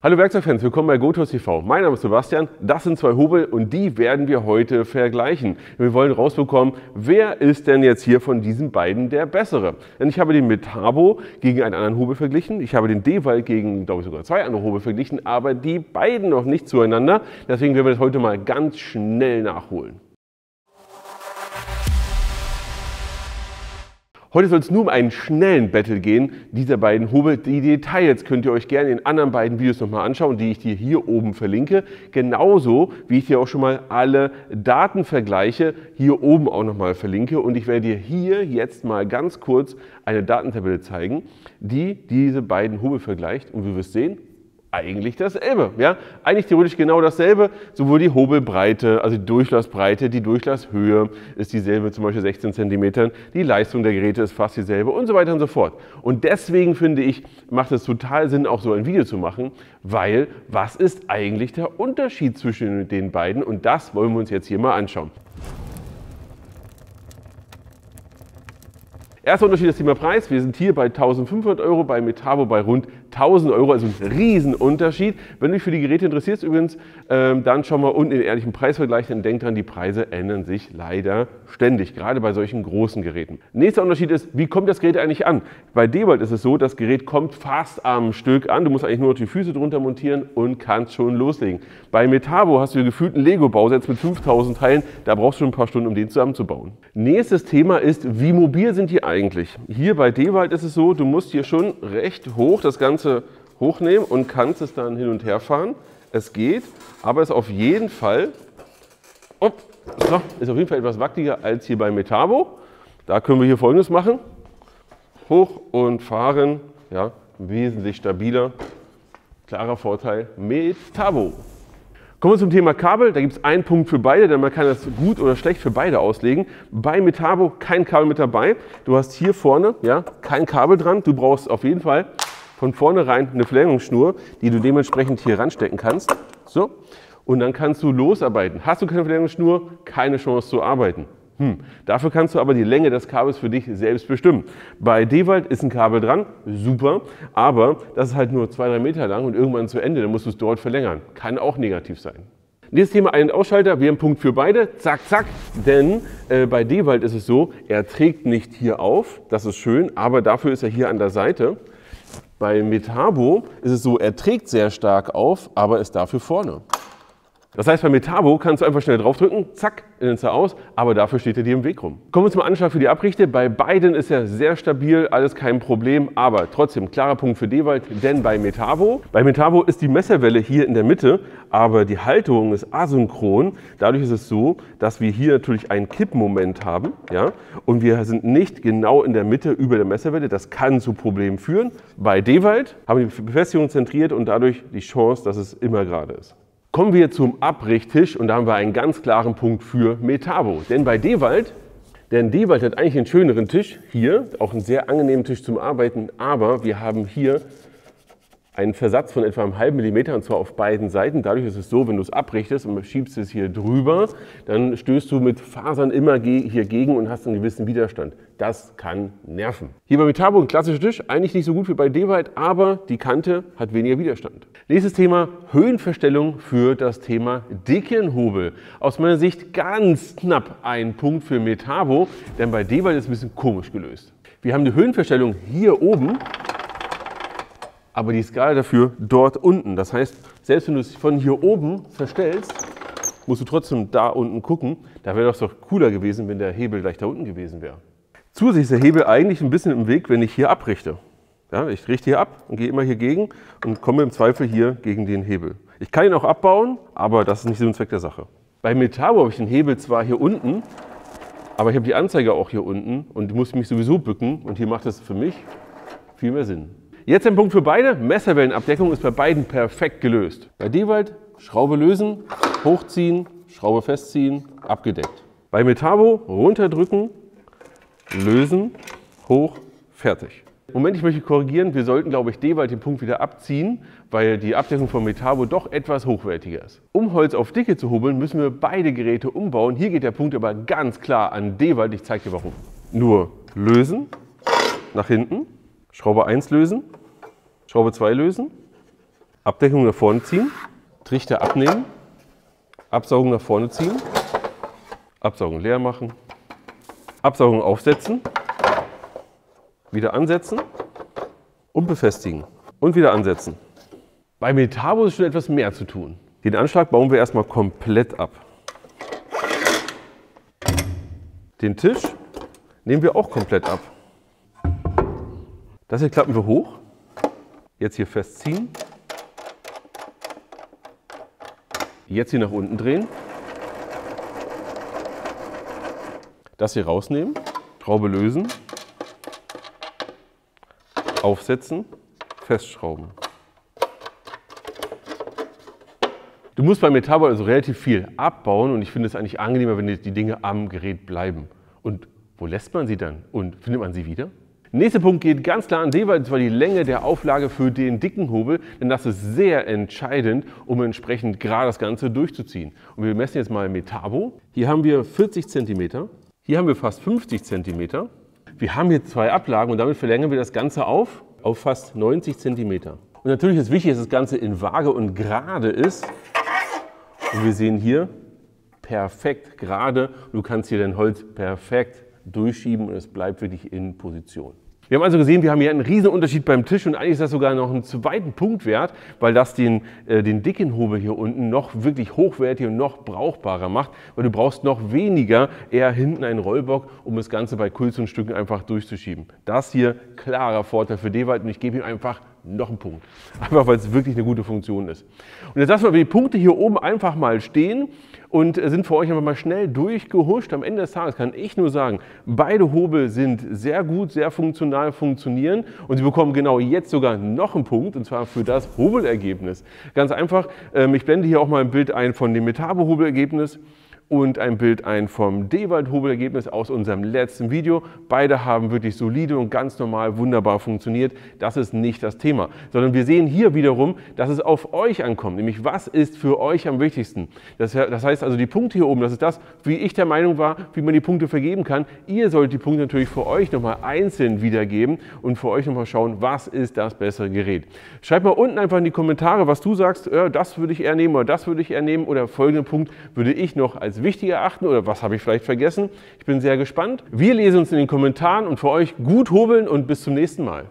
Hallo Werkzeugfans, willkommen bei GoTools TV. Mein Name ist Sebastian, das sind zwei Hobel und die werden wir heute vergleichen. Wir wollen rausbekommen, wer ist denn jetzt hier von diesen beiden der bessere? Denn ich habe den Metabo gegen einen anderen Hobel verglichen, ich habe den Dewalt gegen, glaube ich, sogar zwei andere Hobel verglichen, aber die beiden noch nicht zueinander. Deswegen werden wir das heute mal ganz schnell nachholen. Heute soll es nur um einen schnellen Battle gehen, dieser beiden Hobel. Die Details könnt ihr euch gerne in den anderen beiden Videos nochmal anschauen, die ich dir hier oben verlinke. Genauso wie ich dir auch schon mal alle Datenvergleiche hier oben auch nochmal verlinke. Und ich werde dir hier jetzt mal ganz kurz eine Datentabelle zeigen, die diese beiden Hobel vergleicht. Und du wirst sehen, eigentlich dasselbe. Ja? Eigentlich theoretisch genau dasselbe, sowohl die Hobelbreite, also die Durchlassbreite, die Durchlasshöhe ist dieselbe, zum Beispiel 16 cm, die Leistung der Geräte ist fast dieselbe und so weiter und so fort. Und deswegen finde ich, macht es total Sinn, auch so ein Video zu machen, weil was ist eigentlich der Unterschied zwischen den beiden? Und das wollen wir uns jetzt hier mal anschauen. Erster Unterschied ist das Thema Preis. Wir sind hier bei 1.500 €, bei Metabo bei rund 1.000 €, also ein Riesenunterschied. Wenn du dich für die Geräte interessierst übrigens, dann schau mal unten in den ehrlichen Preisvergleich, dann denk dran, die Preise ändern sich leider ständig, gerade bei solchen großen Geräten. Nächster Unterschied ist, wie kommt das Gerät eigentlich an? Bei Dewalt ist es so, das Gerät kommt fast am Stück an, du musst eigentlich nur noch die Füße drunter montieren und kannst schon loslegen. Bei Metabo hast du gefühlt einen Lego-Bausatz mit 5.000 Teilen, da brauchst du schon ein paar Stunden, um den zusammenzubauen. Nächstes Thema ist, wie mobil sind die eigentlich? Hier bei Dewalt ist es so, du musst hier schon recht hoch das Ganze hochnehmen und kannst es dann hin und her fahren. Es geht, aber ist auf jeden Fall, etwas wackeliger als hier bei Metabo. Da können wir hier Folgendes machen. Hoch und fahren, ja, wesentlich stabiler. Klarer Vorteil Metabo. Kommen wir zum Thema Kabel. Da gibt es einen Punkt für beide, denn man kann das gut oder schlecht für beide auslegen. Bei Metabo kein Kabel mit dabei. Du hast hier vorne ja, kein Kabel dran. Du brauchst auf jeden Fall von vornherein eine Verlängerungsschnur, die du dementsprechend hier ranstecken kannst. So. Und dann kannst du losarbeiten. Hast du keine Verlängerungsschnur, keine Chance zu arbeiten. Dafür kannst du aber die Länge des Kabels für dich selbst bestimmen. Bei Dewalt ist ein Kabel dran, super, aber das ist halt nur 2-3 Meter lang und irgendwann zu Ende, dann musst du es dort verlängern. Kann auch negativ sein. Nächstes Thema Ein- und Ausschalter, wir haben einen Punkt für beide, zack, zack, denn bei Dewalt ist es so, er trägt nicht hier auf, das ist schön, aber dafür ist er hier an der Seite. Bei Metabo ist es so, er trägt sehr stark auf, aber ist dafür vorne. Das heißt, bei Metabo kannst du einfach schnell draufdrücken, zack, ist er aus, aber dafür steht er dir im Weg rum. Kommen wir zum Anschlag für die Abrichte. Bei beiden ist er sehr stabil, alles kein Problem, aber trotzdem klarer Punkt für Dewalt, denn bei Metabo ist die Messerwelle hier in der Mitte, aber die Halterung ist asynchron. Dadurch ist es so, dass wir hier natürlich einen Kippmoment haben, ja, und wir sind nicht genau in der Mitte über der Messerwelle. Das kann zu Problemen führen. Bei Dewalt haben wir die Befestigung zentriert und dadurch die Chance, dass es immer gerade ist. Kommen wir zum Abrichttisch und da haben wir einen ganz klaren Punkt für Metabo. Denn Dewalt hat eigentlich einen schöneren Tisch, hier auch einen sehr angenehmen Tisch zum Arbeiten, aber wir haben hier einen Versatz von etwa einem halben Millimeter und zwar auf beiden Seiten. Dadurch ist es so, wenn du es abrichtest und schiebst es hier drüber, dann stößt du mit Fasern immer hier gegen und hast einen gewissen Widerstand. Das kann nerven. Hier bei Metabo ein klassischer Tisch, eigentlich nicht so gut wie bei Dewalt, aber die Kante hat weniger Widerstand. Nächstes Thema, Höhenverstellung für das Thema dicken Hobel. Aus meiner Sicht ganz knapp ein Punkt für Metabo, denn bei Dewalt ist es ein bisschen komisch gelöst. Wir haben die Höhenverstellung hier oben, aber die Skala dafür dort unten. Das heißt, selbst wenn du es von hier oben verstellst, musst du trotzdem da unten gucken. Da wäre doch cooler gewesen, wenn der Hebel gleich da unten gewesen wäre. Zusätzlich ist der Hebel eigentlich ein bisschen im Weg, wenn ich hier abrichte. Ja, ich richte hier ab und gehe immer hier gegen und komme im Zweifel hier gegen den Hebel. Ich kann ihn auch abbauen, aber das ist nicht Sinn und Zweck der Sache. Bei Metabo habe ich den Hebel zwar hier unten, aber ich habe die Anzeige auch hier unten und muss mich sowieso bücken und hier macht es für mich viel mehr Sinn. Jetzt ein Punkt für beide. Messerwellenabdeckung ist bei beiden perfekt gelöst. Bei Dewalt Schraube lösen, hochziehen, Schraube festziehen, abgedeckt. Bei Metabo runterdrücken, lösen, hoch, fertig. Moment, ich möchte korrigieren. Wir sollten, glaube ich, Dewalt den Punkt wieder abziehen, weil die Abdeckung von Metabo doch etwas hochwertiger ist. Um Holz auf Dicke zu hobeln, müssen wir beide Geräte umbauen. Hier geht der Punkt aber ganz klar an Dewalt. Ich zeige dir warum. Nur lösen, nach hinten, Schraube 1 lösen, Schraube 2 lösen, Abdeckung nach vorne ziehen, Trichter abnehmen, Absaugung nach vorne ziehen, Absaugung leer machen, Absaugung aufsetzen, wieder ansetzen und befestigen und wieder ansetzen. Bei Metabo ist schon etwas mehr zu tun. Den Anschlag bauen wir erstmal komplett ab. Den Tisch nehmen wir auch komplett ab. Das hier klappen wir hoch. Jetzt hier festziehen. Jetzt hier nach unten drehen. Das hier rausnehmen. Schraube lösen. Aufsetzen. Festschrauben. Du musst bei Metabo also relativ viel abbauen und ich finde es eigentlich angenehmer, wenn die Dinge am Gerät bleiben. Und wo lässt man sie dann? Und findet man sie wieder? Nächster Punkt geht ganz klar an Dewald, und zwar die Länge der Auflage für den dicken Hobel, denn das ist sehr entscheidend, um entsprechend gerade das Ganze durchzuziehen. Und wir messen jetzt mal Metabo. Hier haben wir 40 cm, hier haben wir fast 50 cm. Wir haben hier zwei Ablagen und damit verlängern wir das Ganze auf fast 90 cm. Und natürlich ist wichtig, dass das Ganze in Waage und gerade ist. Und wir sehen hier perfekt gerade. Du kannst hier dein Holz perfekt durchschieben und es bleibt wirklich in Position. Wir haben also gesehen, wir haben hier einen riesen Unterschied beim Tisch und eigentlich ist das sogar noch einen zweiten Punkt wert, weil das den dicken Hobel hier unten noch wirklich hochwertig und noch brauchbarer macht, weil du brauchst noch weniger, eher hinten einen Rollbock, um das Ganze bei kürzeren Stücken einfach durchzuschieben. Das hier klarer Vorteil für Dewald und ich gebe ihm einfach noch einen Punkt. Einfach weil es wirklich eine gute Funktion ist. Und jetzt lassen wir die Punkte hier oben einfach mal stehen und sind für euch einfach mal schnell durchgehuscht. Am Ende des Tages kann ich nur sagen, beide Hobel sind sehr gut, sehr funktional funktionieren und sie bekommen genau jetzt sogar noch einen Punkt und zwar für das Hobelergebnis. Ganz einfach, ich blende hier auch mal ein Bild ein von dem Metabo Hobelergebnis und ein Bild ein vom Dewald Hobelergebnis aus unserem letzten Video. Beide haben wirklich solide und ganz normal wunderbar funktioniert. Das ist nicht das Thema, sondern wir sehen hier wiederum, dass es auf euch ankommt, nämlich was ist für euch am wichtigsten. Das heißt also die Punkte hier oben, das ist das, wie ich der Meinung war, wie man die Punkte vergeben kann. Ihr solltet die Punkte natürlich für euch nochmal einzeln wiedergeben und für euch nochmal schauen, was ist das bessere Gerät. Schreibt mal unten einfach in die Kommentare, was du sagst, das würde ich eher nehmen oder das würde ich eher nehmen oder folgenden Punkt würde ich noch als wichtig erachten oder was habe ich vielleicht vergessen. Ich bin sehr gespannt. Wir lesen uns in den Kommentaren und für euch gut hobeln und bis zum nächsten Mal.